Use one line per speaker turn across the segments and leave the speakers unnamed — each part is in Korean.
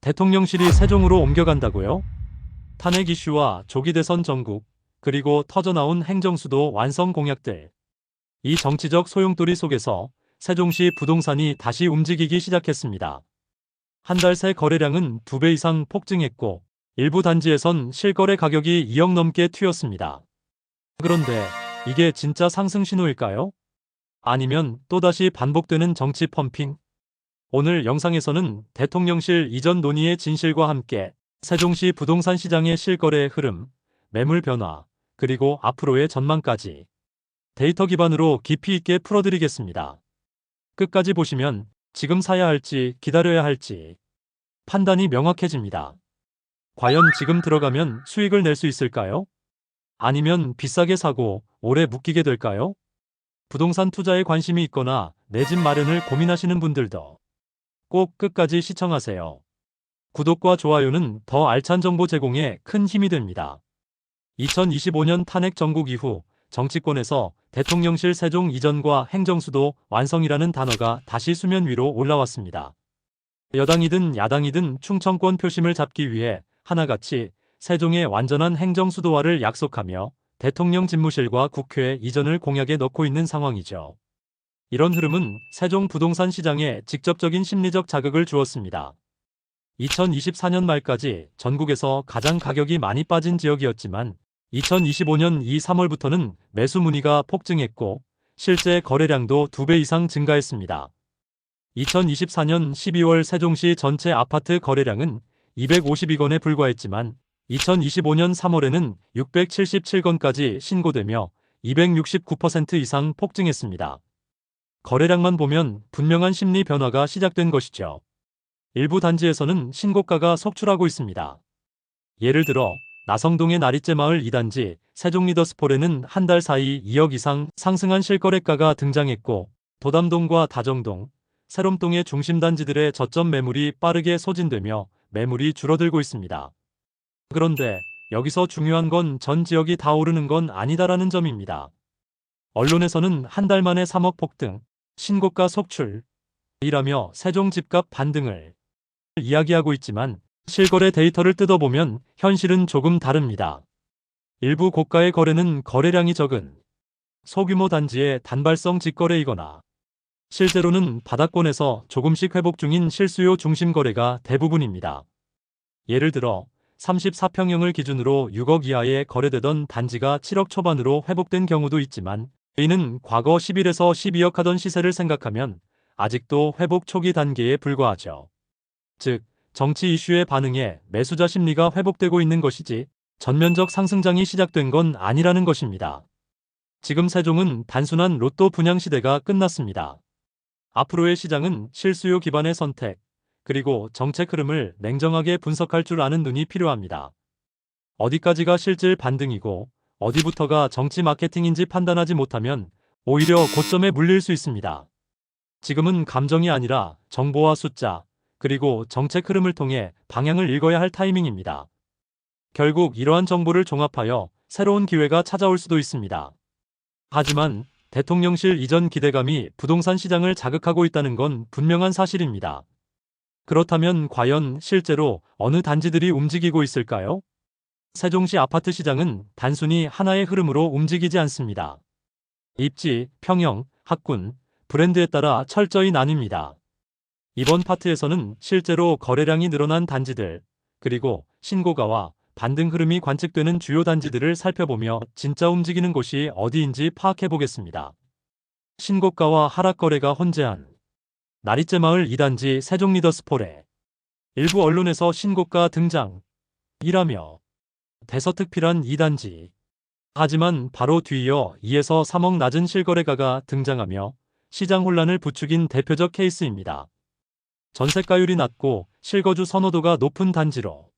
대통령실이 세종으로 옮겨간다고요? 탄핵 이슈와 조기 대선 전국, 그리고 터져나온 행정수도 완성 공약들. 이 정치적 소용돌이 속에서 세종시 부동산이 다시 움직이기 시작했습니다. 한 달 새 거래량은 2배 이상 폭증했고 일부 단지에선 실거래 가격이 2억 넘게 튀었습니다. 그런데 이게 진짜 상승 신호일까요? 아니면 또다시 반복되는 정치 펌핑? 오늘 영상에서는 대통령실 이전 논의의 진실과 함께 세종시 부동산 시장의 실거래의 흐름, 매물 변화, 그리고 앞으로의 전망까지 데이터 기반으로 깊이 있게 풀어드리겠습니다. 끝까지 보시면 지금 사야 할지 기다려야 할지 판단이 명확해집니다. 과연 지금 들어가면 수익을 낼 수 있을까요? 아니면 비싸게 사고 오래 묵히게 될까요? 부동산 투자에 관심이 있거나 내 집 마련을 고민하시는 분들도 꼭 끝까지 시청하세요. 구독과 좋아요는 더 알찬 정보 제공에 큰 힘이 됩니다. 2025년 탄핵 전국 이후 정치권에서 대통령실 세종 이전과 행정수도 완성이라는 단어가 다시 수면 위로 올라왔습니다. 여당이든 야당이든 충청권 표심을 잡기 위해 하나같이 세종의 완전한 행정수도화를 약속하며 대통령 집무실과 국회 이전을 공약에 넣고 있는 상황이죠. 이런 흐름은 세종 부동산 시장에 직접적인 심리적 자극을 주었습니다. 2024년 말까지 전국에서 가장 가격이 많이 빠진 지역이었지만 2025년 2, 3월부터는 매수 문의가 폭증했고 실제 거래량도 2배 이상 증가했습니다. 2024년 12월 세종시 전체 아파트 거래량은 252건에 불과했지만 2025년 3월에는 677건까지 신고되며 269% 이상 폭증했습니다. 거래량만 보면 분명한 심리 변화가 시작된 것이죠. 일부 단지에서는 신고가가 속출하고 있습니다. 예를 들어 나성동의 나리째 마을 2단지 세종 리더스폴에는 한 달 사이 2억 이상 상승한 실거래가가 등장했고 도담동과 다정동, 새롬동의 중심 단지들의 저점 매물이 빠르게 소진되며 매물이 줄어들고 있습니다. 그런데 여기서 중요한 건 전 지역이 다 오르는 건 아니다라는 점입니다. 언론에서는 한 달 만에 3억 폭등, 신고가 속출이라며 세종 집값 반등을 이야기하고 있지만 실거래 데이터를 뜯어보면 현실은 조금 다릅니다. 일부 고가의 거래는 거래량이 적은 소규모 단지의 단발성 직거래이거나 실제로는 바닥권에서 조금씩 회복 중인 실수요 중심 거래가 대부분입니다. 예를 들어 34평형을 기준으로 6억 이하에 거래되던 단지가 7억 초반으로 회복된 경우도 있지만 이는 과거 11에서 12억 하던 시세를 생각하면 아직도 회복 초기 단계에 불과하죠. 즉, 정치 이슈에 반응해 매수자 심리가 회복되고 있는 것이지 전면적 상승장이 시작된 건 아니라는 것입니다. 지금 세종은 단순한 로또 분양 시대가 끝났습니다. 앞으로의 시장은 실수요 기반의 선택, 그리고 정책 흐름을 냉정하게 분석할 줄 아는 눈이 필요합니다. 어디까지가 실질 반등이고 어디부터가 정치 마케팅인지 판단하지 못하면 오히려 고점에 물릴 수 있습니다. 지금은 감정이 아니라 정보와 숫자, 그리고 정책 흐름을 통해 방향을 읽어야 할 타이밍입니다. 결국 이러한 정보를 종합하여 새로운 기회가 찾아올 수도 있습니다. 하지만 대통령실 이전 기대감이 부동산 시장을 자극하고 있다는 건 분명한 사실입니다. 그렇다면 과연 실제로 어느 단지들이 움직이고 있을까요? 세종시 아파트 시장은 단순히 하나의 흐름으로 움직이지 않습니다. 입지, 평형, 학군, 브랜드에 따라 철저히 나뉩니다. 이번 파트에서는 실제로 거래량이 늘어난 단지들, 그리고 신고가와 반등 흐름이 관측되는 주요 단지들을 살펴보며 진짜 움직이는 곳이 어디인지 파악해 보겠습니다. 신고가와 하락 거래가 혼재한 나리째 마을 2단지 세종 리더스폴에 일부 언론에서 신고가 등장이라며 대서특필한 2단지. 하지만 바로 뒤이어 2에서 3억 낮은 실거래가가 등장하며 시장 혼란을 부추긴 대표적 케이스입니다. 전세가율이 낮고 실거주 선호도가 높은 단지로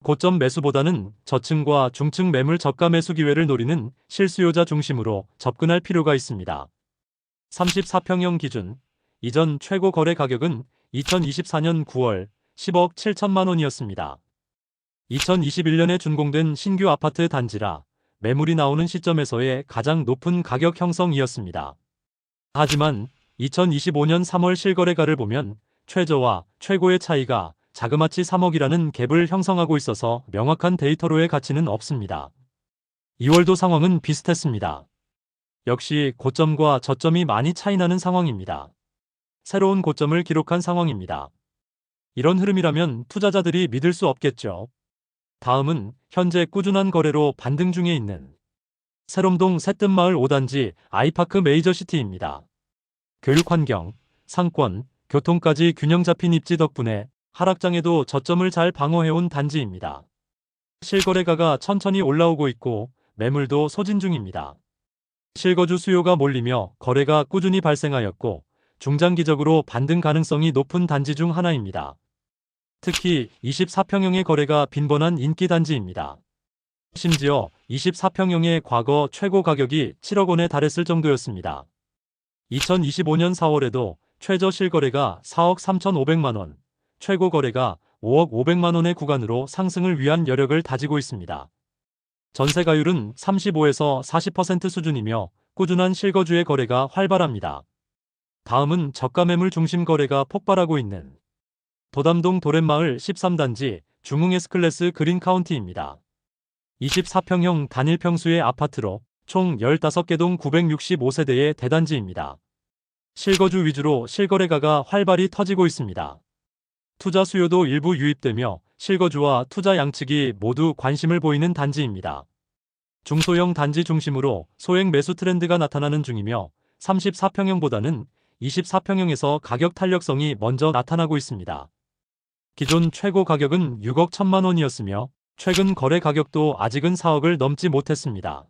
고점 매수보다는 저층과 중층 매물 저가 매수 기회를 노리는 실수요자 중심으로 접근할 필요가 있습니다. 34평형 기준 이전 최고 거래 가격은 2024년 9월 10억 7천만 원이었습니다. 2021년에 준공된 신규 아파트 단지라 매물이 나오는 시점에서의 가장 높은 가격 형성이었습니다. 하지만 2025년 3월 실거래가를 보면 최저와 최고의 차이가 자그마치 3억이라는 갭을 형성하고 있어서 명확한 데이터로의 가치는 없습니다. 2월도 상황은 비슷했습니다. 역시 고점과 저점이 많이 차이나는 상황입니다. 새로운 고점을 기록한 상황입니다. 이런 흐름이라면 투자자들이 믿을 수 없겠죠. 다음은 현재 꾸준한 거래로 반등 중에 있는 새롬동 새뜸마을 5단지 아이파크 메이저시티입니다. 교육환경, 상권, 교통까지 균형 잡힌 입지 덕분에 하락장에도 저점을 잘 방어해온 단지입니다. 실거래가가 천천히 올라오고 있고 매물도 소진 중입니다. 실거주 수요가 몰리며 거래가 꾸준히 발생하였고 중장기적으로 반등 가능성이 높은 단지 중 하나입니다. 특히 24평형의 거래가 빈번한 인기 단지입니다. 심지어 24평형의 과거 최고 가격이 7억 원에 달했을 정도였습니다. 2025년 4월에도 최저 실거래가 4억 3,500만 원, 최고 거래가 5억 500만 원의 구간으로 상승을 위한 여력을 다지고 있습니다. 전세가율은 35에서 40% 수준이며 꾸준한 실거주의 거래가 활발합니다. 다음은 저가 매물 중심 거래가 폭발하고 있는 도담동 도렛마을 13단지 중흥 S클래스 그린카운티입니다. 24평형 단일 평수의 아파트로 총 15개 동 965세대의 대단지입니다. 실거주 위주로 실거래가가 활발히 터지고 있습니다. 투자 수요도 일부 유입되며 실거주와 투자 양측이 모두 관심을 보이는 단지입니다. 중소형 단지 중심으로 소액 매수 트렌드가 나타나는 중이며 34평형보다는 24평형에서 가격 탄력성이 먼저 나타나고 있습니다. 기존 최고 가격은 6억 1천만 원이었으며 최근 거래 가격도 아직은 4억을 넘지 못했습니다.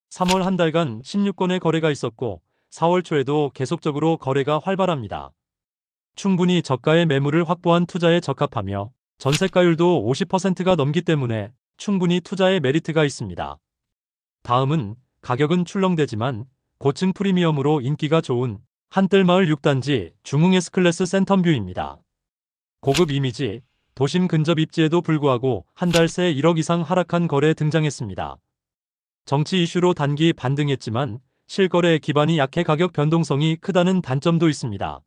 3월 한 달간 16건의 거래가 있었고 4월 초에도 계속적으로 거래가 활발합니다. 충분히 저가의 매물을 확보한 투자에 적합하며 전세가율도 50%가 넘기 때문에 충분히 투자의 메리트가 있습니다. 다음은 가격은 출렁대지만 고층 프리미엄으로 인기가 좋은 한뜰마을 6단지 중흥 S클래스 센텀뷰입니다. 고급 이미지, 도심 근접 입지에도 불구하고 한 달 새 1억 이상 하락한 거래 등장했습니다. 정치 이슈로 단기 반등했지만 실거래 기반이 약해 가격 변동성이 크다는 단점도 있습니다.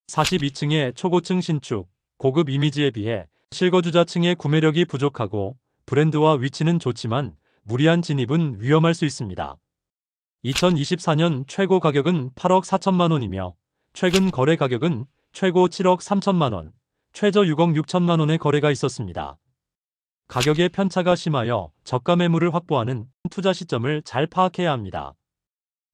42층의 초고층 신축, 고급 이미지에 비해 실거주자층의 구매력이 부족하고 브랜드와 위치는 좋지만 무리한 진입은 위험할 수 있습니다. 2024년 최고 가격은 8억 4천만 원이며 최근 거래 가격은 최고 7억 3천만 원, 최저 6억 6천만 원의 거래가 있었습니다. 가격의 편차가 심하여 저가 매물을 확보하는 투자 시점을 잘 파악해야 합니다.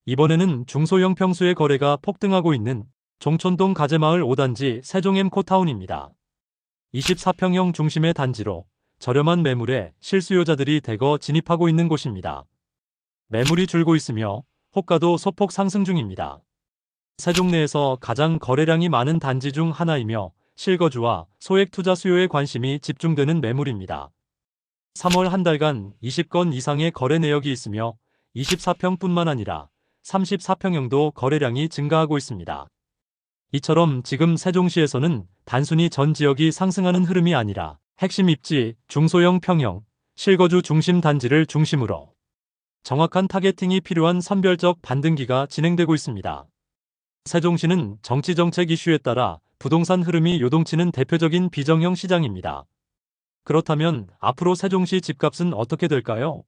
이번에는 중소형 평수의 거래가 폭등하고 있는 종촌동 가재마을 5단지 세종M 코타운입니다. 24평형 중심의 단지로 저렴한 매물에 실수요자들이 대거 진입하고 있는 곳입니다. 매물이 줄고 있으며 호가도 소폭 상승 중입니다. 세종 내에서 가장 거래량이 많은 단지 중 하나이며 실거주와 소액 투자 수요에 관심이 집중되는 매물입니다. 3월 한 달간 20건 이상의 거래 내역이 있으며 24평뿐만 아니라 34평형도 거래량이 증가하고 있습니다. 이처럼 지금 세종시에서는 단순히 전 지역이 상승하는 흐름이 아니라 핵심 입지, 중소형 평형, 실거주 중심 단지를 중심으로 정확한 타겟팅이 필요한 선별적 반등기가 진행되고 있습니다. 세종시는 정치정책 이슈에 따라 부동산 흐름이 요동치는 대표적인 비정형 시장입니다. 그렇다면 앞으로 세종시 집값은 어떻게 될까요?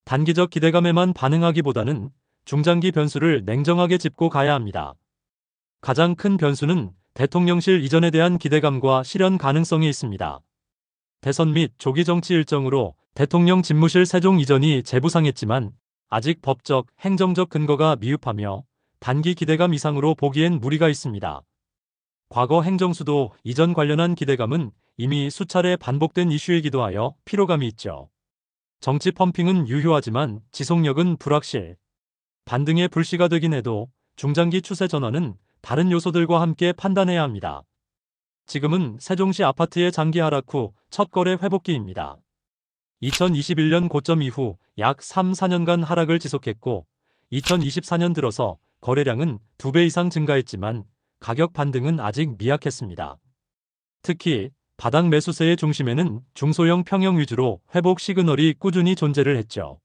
단기적 기대감에만 반응하기보다는 중장기 변수를 냉정하게 짚고 가야 합니다. 가장 큰 변수는 대통령실 이전에 대한 기대감과 실현 가능성이 있습니다. 대선 및 조기 정치 일정으로 대통령 집무실 세종 이전이 재부상했지만 아직 법적, 행정적 근거가 미흡하며 단기 기대감 이상으로 보기엔 무리가 있습니다. 과거 행정수도 이전 관련한 기대감은 이미 수차례 반복된 이슈이기도 하여 피로감이 있죠. 정치 펌핑은 유효하지만 지속력은 불확실. 반등의 불씨가 되긴 해도 중장기 추세 전환은 다른 요소들과 함께 판단해야 합니다. 지금은 세종시 아파트의 장기 하락 후 첫 거래 회복기입니다. 2021년 고점 이후 약 3, 4년간 하락을 지속했고 2024년 들어서 거래량은 2배 이상 증가했지만 가격 반등은 아직 미약했습니다. 특히 바닥 매수세의 중심에는 중소형 평형 위주로 회복 시그널이 꾸준히 존재를 했죠.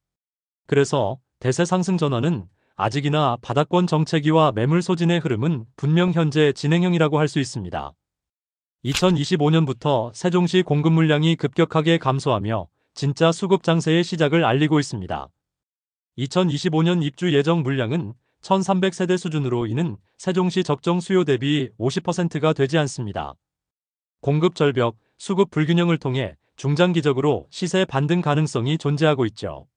그래서 대세 상승 전환은 아직이나 바닥권 정체기와 매물 소진의 흐름은 분명 현재 진행형이라고 할 수 있습니다. 2025년부터 세종시 공급 물량이 급격하게 감소하며 진짜 수급 장세의 시작을 알리고 있습니다. 2025년 입주 예정 물량은 1,300세대 수준으로 이는 세종시 적정 수요 대비 50%가 되지 않습니다. 공급 절벽, 수급 불균형을 통해 중장기적으로 시세 반등 가능성이 존재하고 있죠.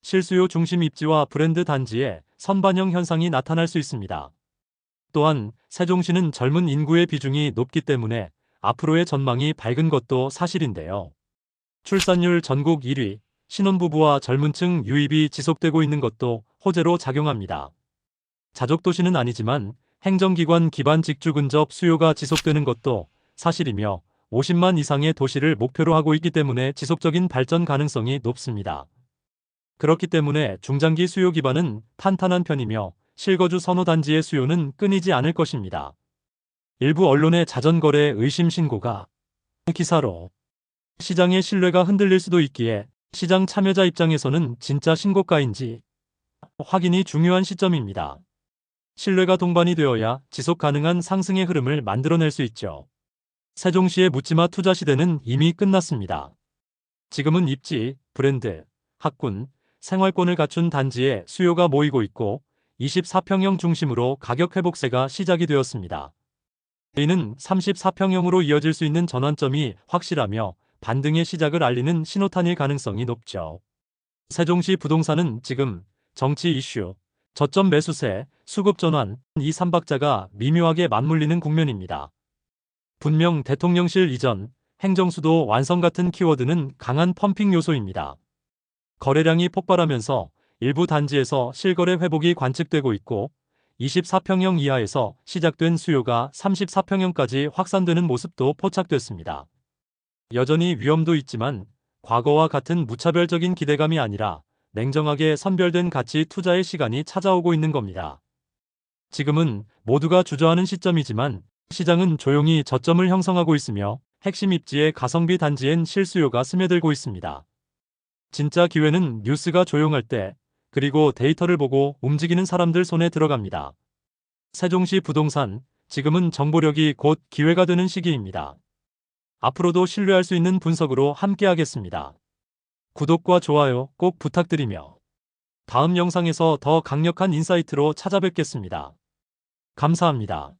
실수요 중심 입지와 브랜드 단지에 선반영 현상이 나타날 수 있습니다. 또한 세종시는 젊은 인구의 비중이 높기 때문에 앞으로의 전망이 밝은 것도 사실인데요. 출산율 전국 1위, 신혼부부와 젊은층 유입이 지속되고 있는 것도 호재로 작용합니다. 자족도시는 아니지만 행정기관 기반 직주 근접 수요가 지속되는 것도 사실이며 50만 이상의 도시를 목표로 하고 있기 때문에 지속적인 발전 가능성이 높습니다. 그렇기 때문에 중장기 수요 기반은 탄탄한 편이며 실거주 선호 단지의 수요는 끊이지 않을 것입니다. 일부 언론의 자전거래 의심 신고가 기사로 시장의 신뢰가 흔들릴 수도 있기에 시장 참여자 입장에서는 진짜 신고가인지 확인이 중요한 시점입니다. 신뢰가 동반이 되어야 지속 가능한 상승의 흐름을 만들어낼 수 있죠. 세종시의 묻지마 투자 시대는 이미 끝났습니다. 지금은 입지, 브랜드, 학군, 생활권을 갖춘 단지에 수요가 모이고 있고 24평형 중심으로 가격 회복세가 시작이 되었습니다. 이는 34평형으로 이어질 수 있는 전환점이 확실하며 반등의 시작을 알리는 신호탄일 가능성이 높죠. 세종시 부동산은 지금 정치 이슈, 저점 매수세, 수급 전환, 이 3박자가 미묘하게 맞물리는 국면입니다. 분명 대통령실 이전, 행정수도 완성 같은 키워드는 강한 펌핑 요소입니다. 거래량이 폭발하면서 일부 단지에서 실거래 회복이 관측되고 있고 24평형 이하에서 시작된 수요가 34평형까지 확산되는 모습도 포착됐습니다. 여전히 위험도 있지만 과거와 같은 무차별적인 기대감이 아니라 냉정하게 선별된 가치 투자의 시간이 찾아오고 있는 겁니다. 지금은 모두가 주저하는 시점이지만 시장은 조용히 저점을 형성하고 있으며 핵심 입지의 가성비 단지엔 실수요가 스며들고 있습니다. 진짜 기회는 뉴스가 조용할 때 그리고 데이터를 보고 움직이는 사람들 손에 들어갑니다. 세종시 부동산, 지금은 정보력이 곧 기회가 되는 시기입니다. 앞으로도 신뢰할 수 있는 분석으로 함께하겠습니다. 구독과 좋아요 꼭 부탁드리며 다음 영상에서 더 강력한 인사이트로 찾아뵙겠습니다. 감사합니다.